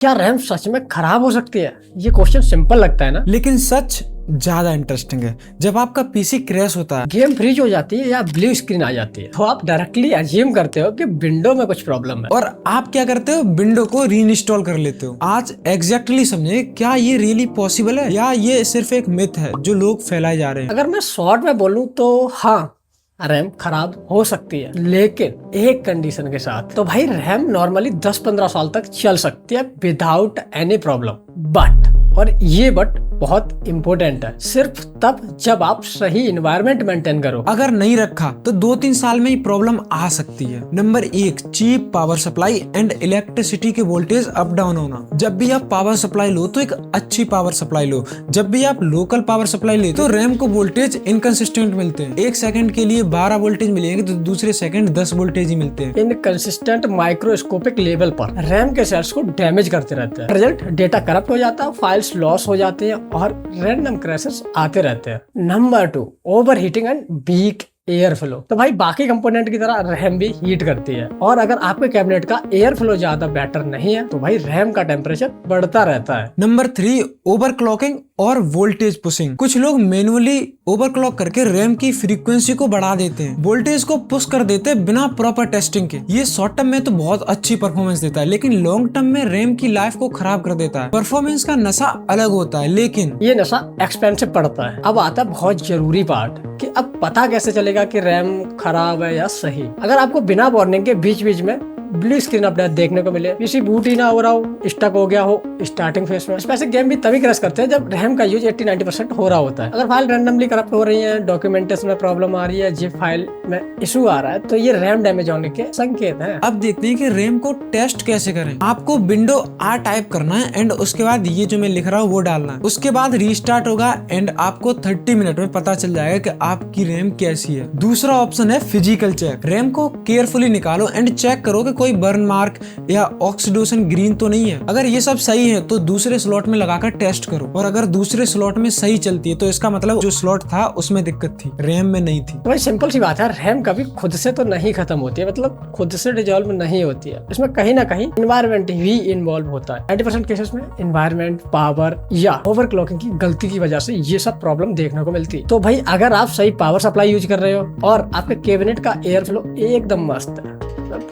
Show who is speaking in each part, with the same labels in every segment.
Speaker 1: क्या रैम सच में खराब हो सकती है? ये क्वेश्चन सिंपल लगता है ना,
Speaker 2: लेकिन सच ज्यादा इंटरेस्टिंग है। जब आपका पीसी क्रैश होता है,
Speaker 1: गेम फ्रीज हो जाती है या ब्लू स्क्रीन आ जाती है, तो आप डायरेक्टली अज्यूम करते हो कि विंडो में कुछ प्रॉब्लम है।
Speaker 2: और आप क्या करते हो, विंडो को रीइंस्टॉल कर लेते हो। आज एग्जैक्टली समझे, क्या ये रियली पॉसिबल है या ये सिर्फ एक मिथ है जो लोग फैलाए जा रहे हैं।
Speaker 1: अगर मैं शॉर्ट में बोलूं तो हाँ, रैम खराब हो सकती है, लेकिन एक कंडीशन के साथ। तो भाई रैम नॉर्मली 10-15 साल तक चल सकती है विदाउट एनी प्रॉब्लम, बट, और ये बट बहुत इंपॉर्टेंट है, सिर्फ तब जब आप सही इन्वायरमेंट मेंटेन करो।
Speaker 2: अगर नहीं रखा तो 2-3 साल में ही प्रॉब्लम आ सकती है। Number 1, cheap power supply and electricity के वोल्टेज अप डाउन होना। जब भी आप पावर सप्लाई लो तो एक अच्छी पावर सप्लाई लो। जब भी आप लोकल पावर सप्लाई लेते तो रैम को वोल्टेज इनकंसिस्टेंट मिलते हैं। एक सेकंड के लिए 12 वोल्टेज मिलेंगे तो दूसरे सेकंड 10 वोल्टेज ही मिलते हैं।
Speaker 1: इनकंसिस्टेंट माइक्रोस्कोपिक लेवल पर रैम के सेल्स को डैमेज करते रहते हैं। रिजल्ट, डेटा करप्ट हो जाता है, फाइल्स लॉस हो जाती है और रैंडम क्रैशेस आते रहते हैं। Number 2, overheating and weak airflow. तो भाई बाकी कंपोनेंट की तरह रैम भी हीट करती है, और अगर आपके कैबिनेट का एयर फ्लो ज्यादा बेटर नहीं है तो भाई रैम का टेम्परेचर बढ़ता रहता है।
Speaker 2: नंबर 3, ओवरक्लॉकिंग और वोल्टेज पुशिंग। कुछ लोग मैनुअली ओवरक्लॉक करके रैम की फ्रीक्वेंसी को बढ़ा देते हैं, वोल्टेज को पुश कर देते हैं बिना प्रॉपर टेस्टिंग के। ये शॉर्ट टर्म में तो बहुत अच्छी परफॉर्मेंस देता है, लेकिन लॉन्ग टर्म में रैम की लाइफ को खराब कर देता है। परफॉर्मेंस का नशा अलग होता है, लेकिन
Speaker 1: ये नशा एक्सपेंसिव पड़ता है। अब आता है बहुत जरूरी पार्ट कि अब पता कैसे चलेगा कि रैम खराब है या सही। अगर आपको बिना वार्निंग के बीच बीच में ब्लू स्क्रीन अपडेट देखने को मिले, पीसी बूट ही ना हो रहा हो, स्टक हो गया हो स्टार्टिंग फेज में, वैसे गेम भी तभी क्रैश करते हैं जब रैम का यूज 80-90% हो रहा होता है। अगर फाइल रैंडमली करप्ट हो रही है, डॉक्यूमेंटेशन में प्रॉब्लम आ रही है, जिप फाइल में इशू आ रहा है, तो ये रैम डैमेज होने के संकेत है।
Speaker 2: अब देखते हैं कि रैम को टेस्ट कैसे करें। आपको विंडो R टाइप करना है एंड उसके बाद ये जो मैं लिख रहा हूँ वो डालना है। उसके बाद रीस्टार्ट होगा एंड आपको 30 मिनट में पता चल जाएगा कि आपकी रैम कैसी है। दूसरा ऑप्शन है फिजिकल चेक। रैम को केयरफुली निकालो एंड चेक करो कि कोई बर्न मार्क या ऑक्सीडेशन ग्रीन तो नहीं है। अगर ये सब सही है तो दूसरे स्लॉट में लगाकर टेस्ट करो, और अगर दूसरे स्लॉट में सही चलती है तो इसका मतलब जो स्लॉट था उसमें दिक्कत थी, रैम में नहीं थी।
Speaker 1: तो भाई सिंपल सी बात है, रैम कभी खुद से तो नहीं खत्म होती है, मतलब खुद से डिजॉल्व नहीं होती है। इसमें कहीं ना कहीं इन्वायरमेंट ही इन्वॉल्व होता है। 90% केसेस में इन्वायरमेंट, पावर या ओवरक्लॉकिंग की गलती की वजह से ये सब प्रॉब्लम देखने को मिलती है। तो भाई अगर आप सही पावर सप्लाई यूज कर रहे हो और आपके कैबिनेट का एयर फ्लो एकदम मस्त है,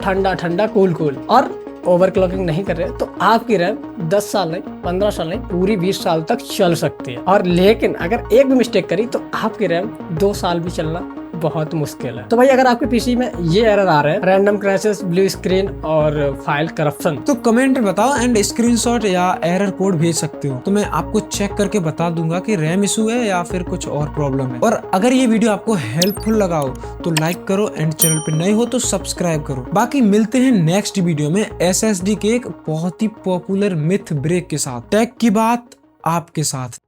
Speaker 1: ठंडा ठंडा कूल कूल, और ओवरक्लॉकिंग नहीं कर रहे तो आपकी रैम 10 साल नहीं, 15 साल नहीं, पूरी 20 साल तक चल सकती है। और लेकिन अगर एक भी मिस्टेक करी तो आपकी रैम 2 साल भी चलना बहुत मुश्किल है। तो भाई अगर आपके पीसी में ये एरर आ रहे हैं, रैंडम क्रैशेस, ब्लू स्क्रीन और फाइल करप्शन,
Speaker 2: तो कमेंट में बताओ एंड स्क्रीनशॉट या एरर कोड भेज सकते हो, तो मैं आपको चेक करके बता दूंगा कि रैम इशू है या फिर कुछ और प्रॉब्लम है। और अगर ये वीडियो आपको हेल्पफुल लगा हो तो लाइक करो एंड चैनल पे नए हो तो सब्सक्राइब करो। बाकी मिलते हैं नेक्स्ट वीडियो में SSD के एक बहुत ही पॉपुलर मिथ ब्रेक के साथ। टेक की बात आपके साथ।